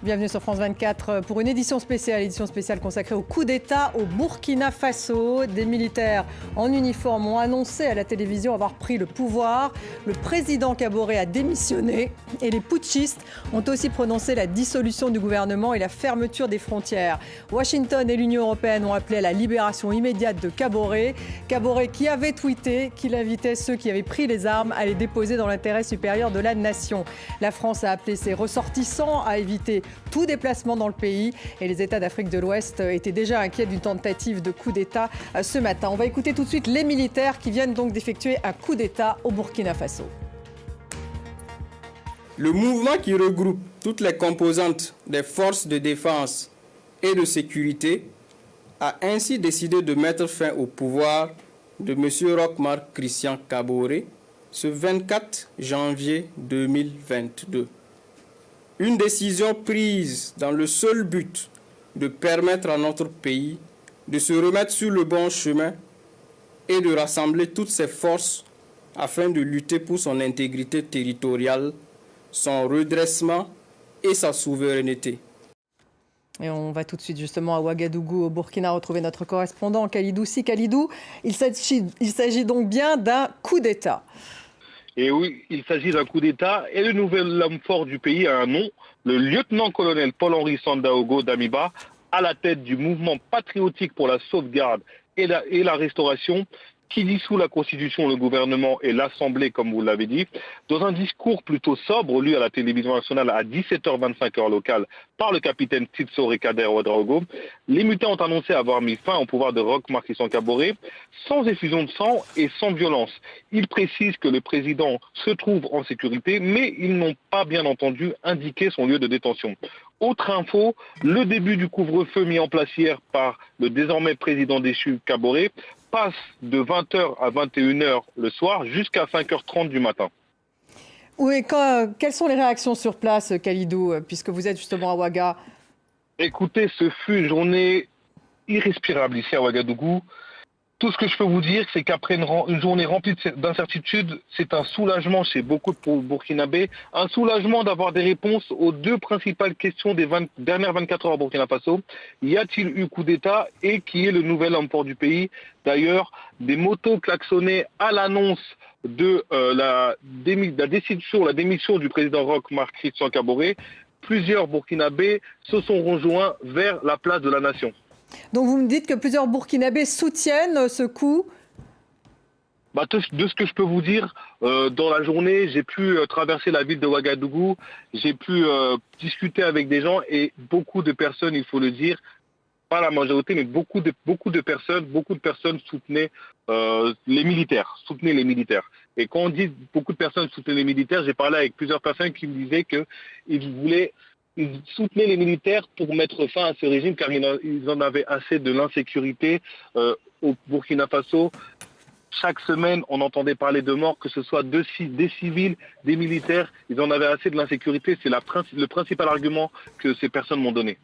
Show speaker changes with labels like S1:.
S1: Bienvenue sur France 24 pour une édition spéciale consacrée au coup d'État au Burkina Faso. Des militaires en uniforme ont annoncé à la télévision avoir pris le pouvoir. Le président Kaboré a démissionné et les putschistes ont aussi prononcé la dissolution du gouvernement et la fermeture des frontières. Washington et l'Union européenne ont appelé à la libération immédiate de Kaboré. Kaboré qui avait tweeté qu'il invitait ceux qui avaient pris les armes à les déposer dans l'intérêt supérieur de la nation. La France a appelé ses ressortissants à éviter tout déplacement dans le pays et les États d'Afrique de l'Ouest étaient déjà inquiets d'une tentative de coup d'État ce matin. On va écouter tout de suite les militaires qui viennent donc d'effectuer un coup d'État au Burkina Faso.
S2: Le mouvement qui regroupe toutes les composantes des forces de défense et de sécurité a ainsi décidé de mettre fin au pouvoir de M. Roch Marc Christian Kaboré ce 24 janvier 2022. Une décision prise dans le seul but de permettre à notre pays de se remettre sur le bon chemin et de rassembler toutes ses forces afin de lutter pour son intégrité territoriale, son redressement et sa souveraineté.
S1: Et on va tout de suite justement à Ouagadougou, au Burkina, retrouver notre correspondant Khalidou Si. Khalidou, il s'agit donc bien d'un coup d'État.
S3: Et oui, il s'agit d'un coup d'État et le nouvel homme fort du pays a un nom, le lieutenant-colonel Paul-Henri Sandaogo Damiba, à la tête du mouvement patriotique pour la sauvegarde et la restauration, qui dissout la Constitution, le gouvernement et l'Assemblée, comme vous l'avez dit. Dans un discours plutôt sobre, lu à la télévision nationale à 17h25 heure locale par le capitaine Titso Rekader Ouedraogo, les mutins ont annoncé avoir mis fin au pouvoir de Roch Marc Christian Kaboré, sans effusion de sang et sans violence. Ils précisent que le président se trouve en sécurité, mais ils n'ont pas bien entendu indiqué son lieu de détention. Autre info, le début du couvre-feu mis en place hier par le désormais président déchu Kaboré passe de 20h à 21h le soir jusqu'à 5h30 du matin.
S1: Oui, quelles sont les réactions sur place, Khalidou, puisque vous êtes justement à Ouaga?
S3: Écoutez, ce fut une journée irrespirable ici à Ouagadougou. Tout ce que je peux vous dire, c'est qu'après une journée remplie d'incertitudes, c'est un soulagement chez beaucoup de Burkinabés, un soulagement d'avoir des réponses aux deux principales questions des dernières 24 heures au Burkina Faso. Y a-t-il eu coup d'État et qui est le nouvel homme fort du pays? D'ailleurs, des motos klaxonnées à l'annonce de la démission du président Roch Marc Christian Kaboré. Plusieurs Burkinabés se sont rejoints vers la place de la Nation.
S1: Donc vous me dites que plusieurs Burkinabés soutiennent ce coup?
S3: De ce que je peux vous dire, dans la journée, j'ai pu traverser la ville de Ouagadougou, j'ai pu discuter avec des gens et beaucoup de personnes, il faut le dire, pas la majorité, mais beaucoup de personnes soutenaient les militaires, Et quand on dit beaucoup de personnes soutenaient les militaires, j'ai parlé avec plusieurs personnes qui me disaient qu'ils soutenaient les militaires pour mettre fin à ce régime car ils en avaient assez de l'insécurité au Burkina Faso. Chaque semaine, on entendait parler de morts, que ce soit des civils, des militaires. Ils en avaient assez de l'insécurité. C'est le principal argument que ces personnes m'ont donné.